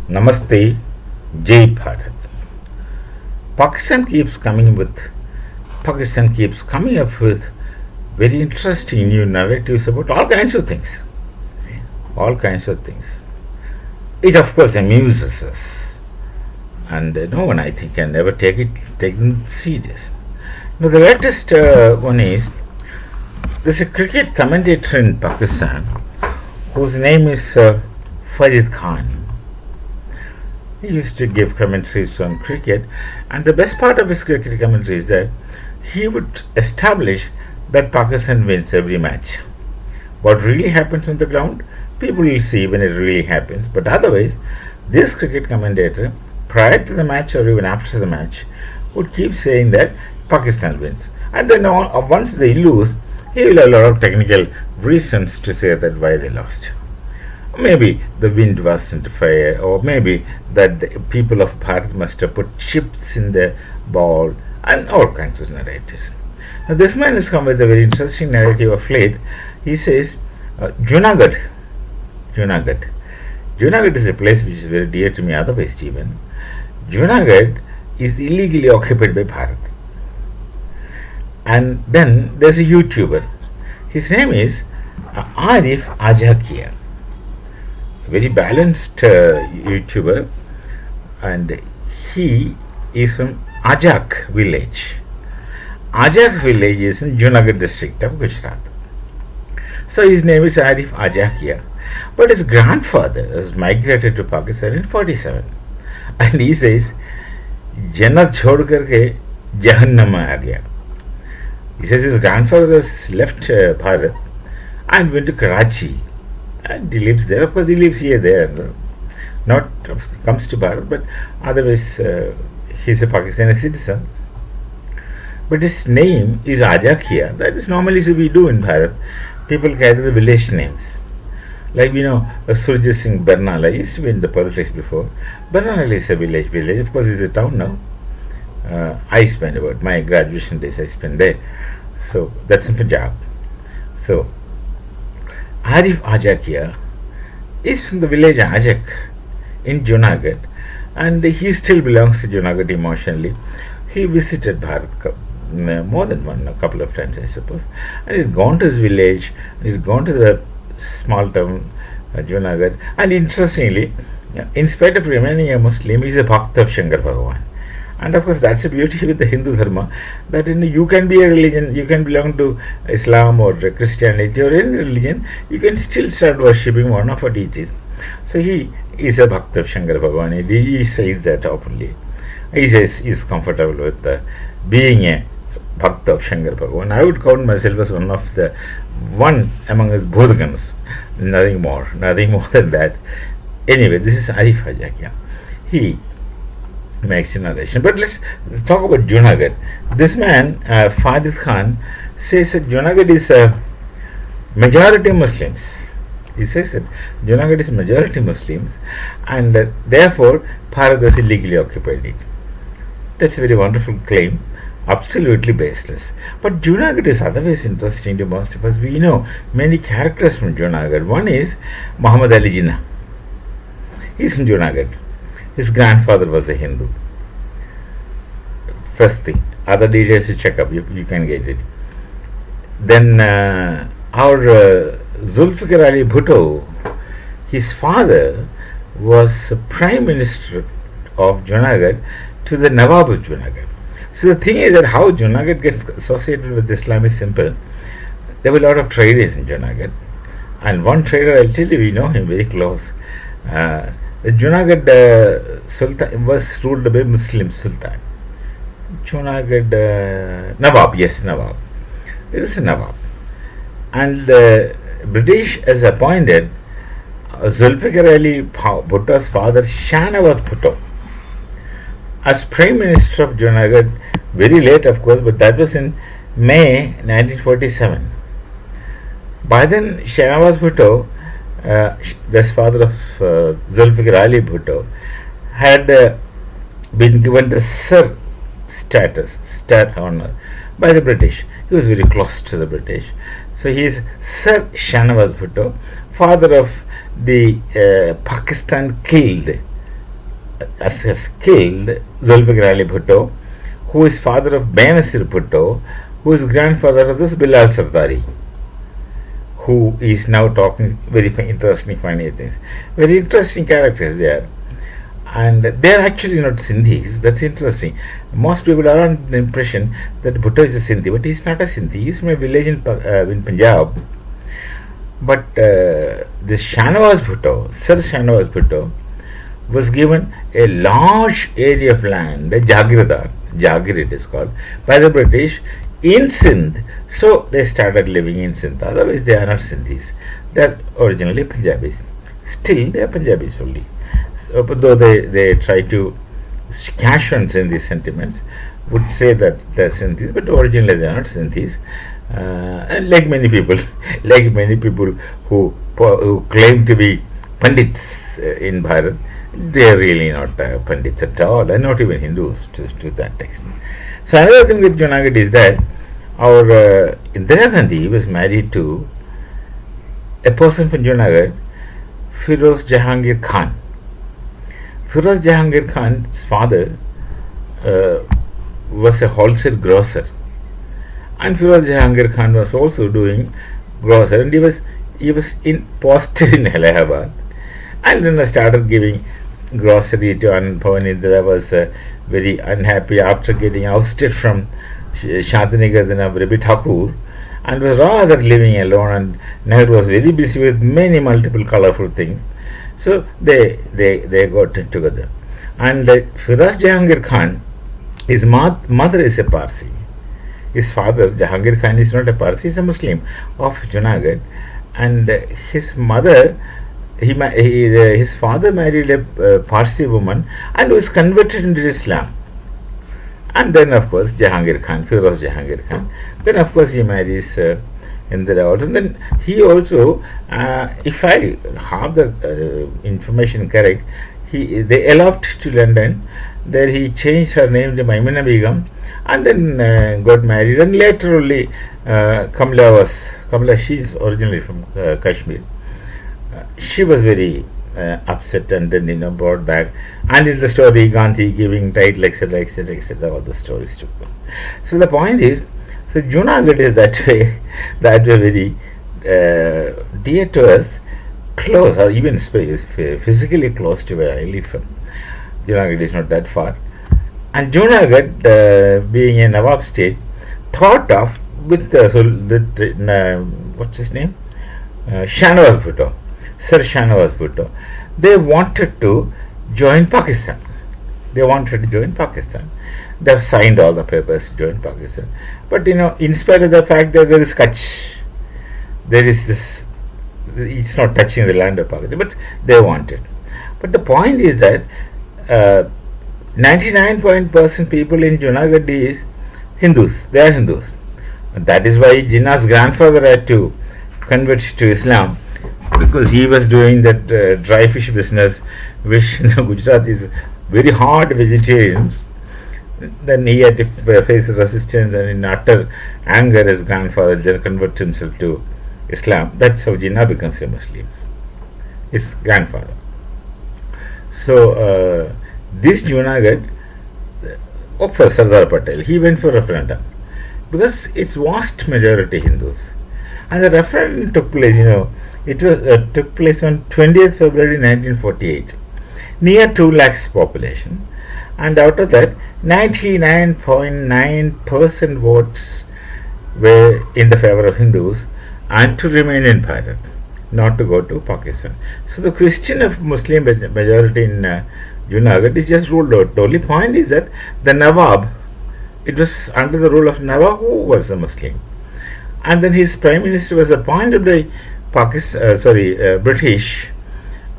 Namaste, Jai Bharat. Pakistan keeps coming with Pakistan keeps coming up with very interesting new narratives about all kinds of things. All kinds of things. It of course amuses us, and no one I think can ever take them serious. Now the latest one is there's a cricket commentator in Pakistan whose name is Farid Khan. He used to give commentaries on cricket, and the best part of his cricket commentary is that he would establish that Pakistan wins every match. What really happens on the ground, people will see when it really happens, but otherwise, this cricket commentator, prior to the match or even after the match, would keep saying that Pakistan wins. And then once they lose, he will have a lot of technical reasons to say that why they lost. Maybe the wind wasn't fair, or maybe that the people of Bharat must have put chips in the ball, and all kinds of narratives. Now, this man has come with a very interesting narrative of late. He says, Junagargh. Junagargh. Junagargh is a place which is very dear to me, otherwise, even. Junagargh is illegally occupied by Bharat. And then there's a YouTuber. His name is Arif Ajakia. Very balanced YouTuber, and he is from Ajak village. Ajak village is in Junagarh district of Gujarat. So his name is Arif Ajakia. But his grandfather has migrated to Pakistan in 47. And he says, Jannat chhod karke Jahannam aa gaya. He says his grandfather has left Bharat and went to Karachi. And he lives there. Of course, he lives here, there. Not comes to Bharat, but otherwise he's a Pakistani citizen. But his name is Ajakia. That is normally so we do in Bharat. People carry the village names. Like we know, Surjit Singh Barnala used to be in the politics before. Barnala is a village. Of course, it's a town now. I spent about my graduation days. I spent there. So that's in Punjab. So Arif Ajakia is from the village Ajak in Junagarh, and he still belongs to Junagarh emotionally. He visited Bharat more than a couple of times, I suppose, and he's gone to his village, he's gone to the small town Junagarh, and interestingly, in spite of remaining a Muslim, he's a Bhakt of Shankar Bhagavan. And of course, that's the beauty with the Hindu Dharma, that you can be a religion, you can belong to Islam or Christianity or any religion, you can still start worshipping one of our deities. So he is a Bhakt of Shankar Bhagavan. He says that openly. He says he is comfortable with being a Bhakt of Shankar Bhagavan. I would count myself as one among his Bodhagans. Nothing more than that. Anyway, this is Arif Ajakia. He makes a narration. But let's talk about Junagarh. This man, Farid Khan, says that Junagarh is a majority Muslims. He says that Junagarh is majority Muslims, and therefore Bharat was illegally occupied it. That's a very wonderful claim, absolutely baseless. But Junagarh is otherwise interesting to most of us. We know many characters from Junagarh. One is Muhammad Ali Jinnah. He's from Junagarh. His grandfather was a Hindu. First thing. Other details you check up, you can get it. Then our Zulfikar Ali Bhutto, his father was Prime Minister of Junagarh to the Nawab of Junagarh. So the thing is that how Junagarh gets associated with Islam is simple. There were a lot of traders in Junagarh, and one trader, I'll tell you, we know him very close. The Junagarh Sultan was ruled by Muslim Sultan. Junagarh Nawab, yes, Nawab. It was a Nawab. And the British has appointed Zulfikar Ali Bhutto's father, Shahnawaz Bhutto, as Prime Minister of Junagarh, very late of course, but that was in May 1947. By then, Shahnawaz Bhutto, the father of Zulfikar Ali Bhutto, had been given the Sir status, stat honor, by the British. He was very close to the British. So he is Sir Shahnawaz Bhutto, father of the Pakistan killed has killed Zulfikar Ali Bhutto, who is father of Benazir Bhutto, who is grandfather of this Bilal Sardari, who is now talking very interesting, funny things. Very interesting characters there. And they are actually not Sindhis. That's interesting. Most people are under the impression that Bhutto is a Sindhi, but he's not a Sindhi. He's from a village in Punjab. But this Shanawaz Bhutto, Sir Shanawaz Bhutto, was given a large area of land, a Jagir it is called, by the British in Sindh. So they started living in Sindh. Otherwise, they are not Sindhis. They are originally Punjabis. Still, they are Punjabis only. So, but though they try to cash on Sindhi sentiments, would say that they are Sindhis, but originally they are not Sindhis. And like many people, who claim to be Pandits in Bharat, they are really not Pandits at all, and not even Hindus to that extent. So another thing with Junagadh is that our Indira Gandhi was married to a person from Junagadh, Firoz Jahangir Khan. Firoz Jahangir Khan's father was a wholesale grocer, and Firoz Jahangir Khan was also doing grocer, and he was posted in Allahabad, and then I started giving grocery to Anand Bhavan. Indira was very unhappy after getting ousted from Shantiniketan of Rabi Thakur, and was rather living alone, and Nehru was very busy with many multiple colorful things. So they got together. And Firoz Jahangir Khan, his mother is a Parsi. His father, Jahangir Khan, is not a Parsi, he is a Muslim of Junagadh. And his mother, his father married a Parsi woman and was converted into Islam. And then, of course, Jahangir Khan, Firoz Jahangir Khan, then, of course, he marries Indira also. And then he also, if I have the information correct, they eloped to London. There he changed her name to Maimuna Begum, and then got married. And later only Kamala, she is originally from Kashmir. She was very upset, and then brought back. And in the story, Gandhi giving title, etc., all the stories took place. So the point is, so Junagadh is that way very dear to us, close, or even physically close to where I live from. Junagadh is not that far. And Junagadh, being a Nawab state, thought of with what's his name? Shanawaz Bhutto, Sir Shanawaz Bhutto. They wanted to join Pakistan. They have signed all the papers to join Pakistan. But in spite of the fact that there is Kutch, there is this, it's not touching the land of Pakistan, but they want it. But the point is that 99% people in Junagadh is Hindus. They are Hindus. And that is why Jinnah's grandfather had to convert to Islam, because he was doing that dry fish business, which Gujarat is very hard vegetarians. Then he had to face resistance, and in utter anger, his grandfather converted himself to Islam. That's how Jinnah becomes a Muslim, his grandfather. So this Junagadh, for Sardar Patel, he went for referendum because it's vast majority Hindus, and the referendum took place. It was took place on 20th February 1948, near 2 lakhs population, and out of that, 99.9% votes were in the favor of Hindus and to remain in Bharat, not to go to Pakistan. So the question of Muslim majority in Junagadh is just ruled out. The only point is that the Nawab, it was under the rule of Nawab, who was a Muslim, and then his prime minister was appointed by British,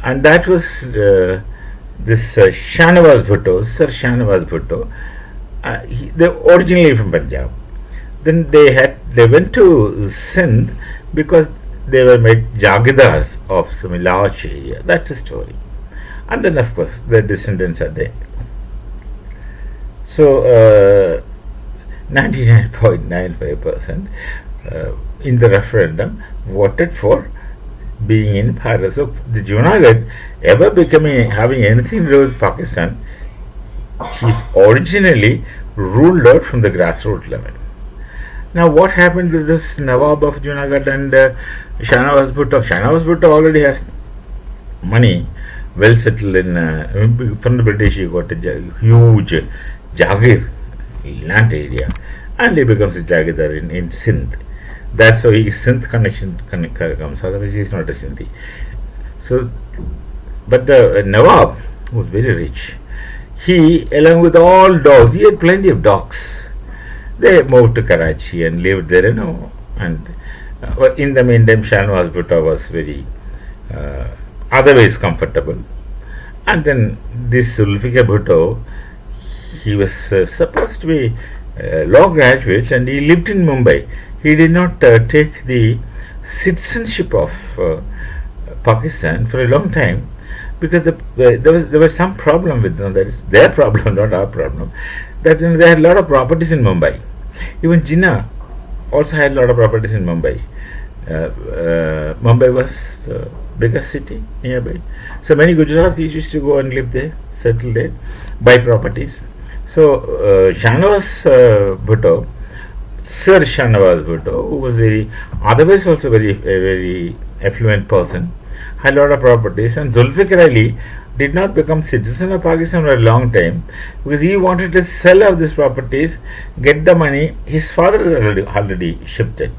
and that was this Shanawaz Bhutto, Sir Shanawaz Bhutto. They originally from Punjab. Then they went to Sindh because they were made Jagidars of some large area. That's the story. And then, of course, their descendants are there. So 99.95% in the referendum voted for being in Bharat. So the Junagadh ever becoming having anything to do with Pakistan, he's originally ruled out from the grassroots level. Now, what happened to this Nawab of Junagadh and Shahnawaz Bhutto? Shahnawaz Bhutto already has money, well settled in from the British. He got a huge Jagir land area, and he becomes a Jagidar in Sindh. That's how his Sindh connection comes. Otherwise, he is not a Sindhi. So, but the Nawab was very rich. He, along with all dogs, he had plenty of dogs. They moved to Karachi and lived there, and in the meantime, Shahnawaz Bhutto was very otherwise comfortable. And then this Zulfikar Bhutto, he was supposed to be a law graduate, and he lived in Mumbai. He did not take the citizenship of Pakistan for a long time because there was some problem with them. That is their problem, not our problem. That they had a lot of properties in Mumbai. Even Jinnah also had a lot of properties in Mumbai. Mumbai was the biggest city nearby. So many Gujaratis used to go and live there, settle there, buy properties. So Shahnawaz Bhutto, Sir Shahnawaz Bhutto, who was otherwise also very affluent person, had a lot of properties, and Zulfikar Ali did not become citizen of Pakistan for a long time because he wanted to sell off these properties, get the money. His father had already shifted.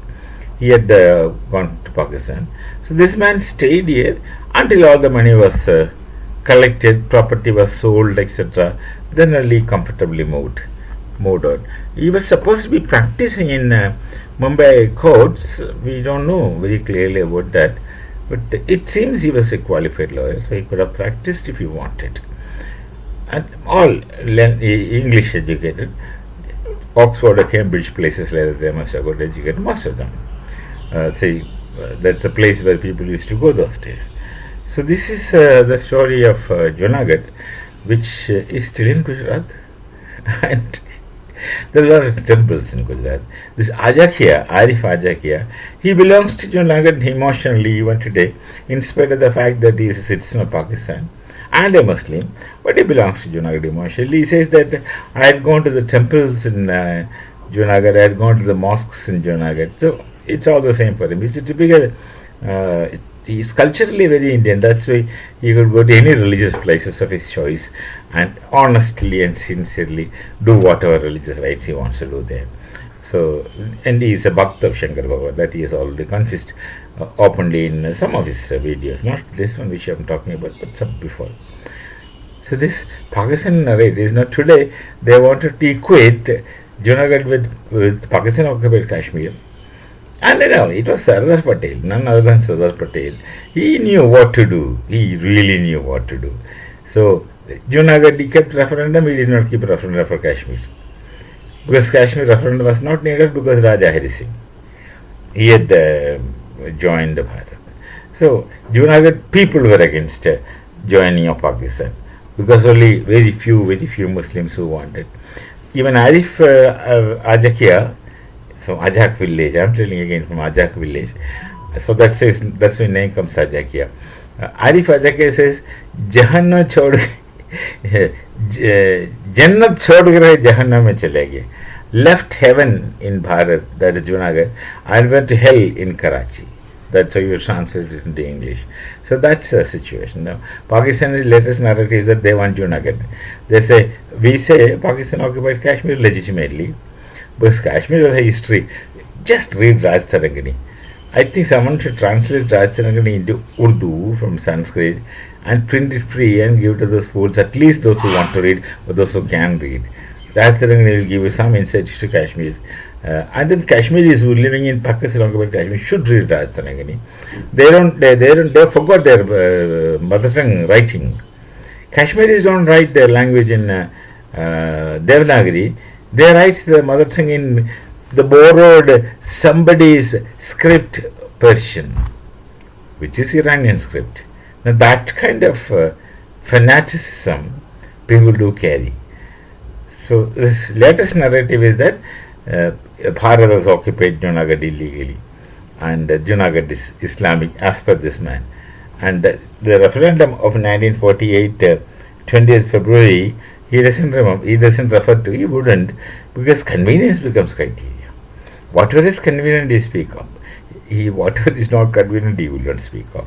He had gone to Pakistan. So this man stayed here until all the money was collected, property was sold, etc. Then Ali comfortably moved out. He was supposed to be practicing in Mumbai courts. We don't know very clearly about that. But it seems he was a qualified lawyer, so he could have practiced if he wanted. And all English educated, Oxford or Cambridge, places like that, they must have got educated, most of them. That's a place where people used to go those days. So this is the story of Junagadh, which is still in Gujarat. And there are a lot of temples in Gujarat. This Ajakia, Arif Ajakia, he belongs to Junagadh emotionally even today, in spite of the fact that he is a citizen of Pakistan and a Muslim, but he belongs to Junagadh emotionally. He says that I had gone to the temples in Junagadh, I had gone to the mosques in Junagadh. So it's all the same for him. He's a typical, he's culturally very Indian. That's why he could go to any religious places of his choice and honestly and sincerely do whatever religious rites he wants to do there. So, and he is a Bhakt of Shankar Baba, that he has already confessed openly in some of his videos, not this one which I am talking about, but some before. So this Pakistan narrative is not today. They wanted to equate Junagadh with Pakistan occupied Kashmir. And it was Sardar Patel, none other than Sardar Patel. He knew what to do. He really knew what to do. So Junagadh, he kept referendum. He did not keep referendum for Kashmir, because Kashmir referendum was not needed because Raja Hari Singh, he had joined Bharat. So Junagadh people were against joining of Pakistan because only very few Muslims who wanted. Even Arif Ajakia from Ajak village, I am telling again from Ajak village. So that's why name comes Ajakia. Arif Ajakia says, Jahannam chhod Jannat chhod kar Jahannam mein chale gaye. Left heaven in Bharat, that is Junagadh, and went to hell in Karachi. That's how you translate it into English. So that's the situation. Now, Pakistan's latest narrative is that they want Junagadh. We say Pakistan occupied Kashmir legitimately, because Kashmir has a history. Just read Raj Tarangani. I think someone should translate Raj Tarangani into Urdu from Sanskrit and print it free and give it to those fools, at least those who want to read or those who can read. Raj Tarangani will give you some insights to Kashmir. And then Kashmiris who are living in Pakistan occupied Kashmir should read Raj Tarangani. They forgot their mother tongue writing. Kashmiris don't write their language in Devanagari. They write the mother tongue in the borrowed somebody's script Persian, which is Iranian script. Now that kind of fanaticism people do carry. So this latest narrative is that Bharat has occupied Junagadh illegally. and Junagargh is Islamic as per this man. And the referendum of 1948, 20th February, he doesn't remember, he doesn't refer to, he wouldn't, because convenience becomes criteria. Whatever is convenient, he speak of. Whatever is not convenient, he will not speak of.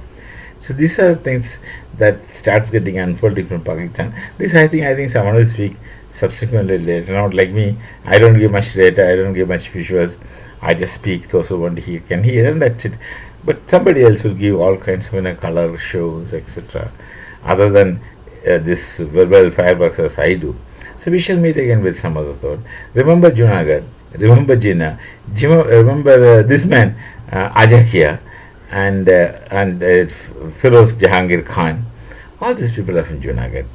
So these are things that starts getting unfolding from Pakistan. This I think someone will speak subsequently later. Not like me. I don't give much data. I don't give much visuals. I just speak those who want to hear can hear, and that's it. But somebody else will give all kinds of color shows, etc. Other than this verbal fireworks as I do. So we shall meet again with some other thought. Remember Junagargh. Remember Jinnah. Remember this man Ajakia and Firoz Jahangir Khan. All these people are from Junagargh.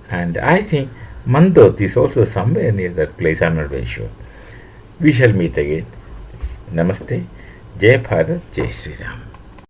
And I think Mandot is also somewhere near that place. I'm not very sure. We shall meet again. Namaste. Jai Bharat. Jai Sri Ram.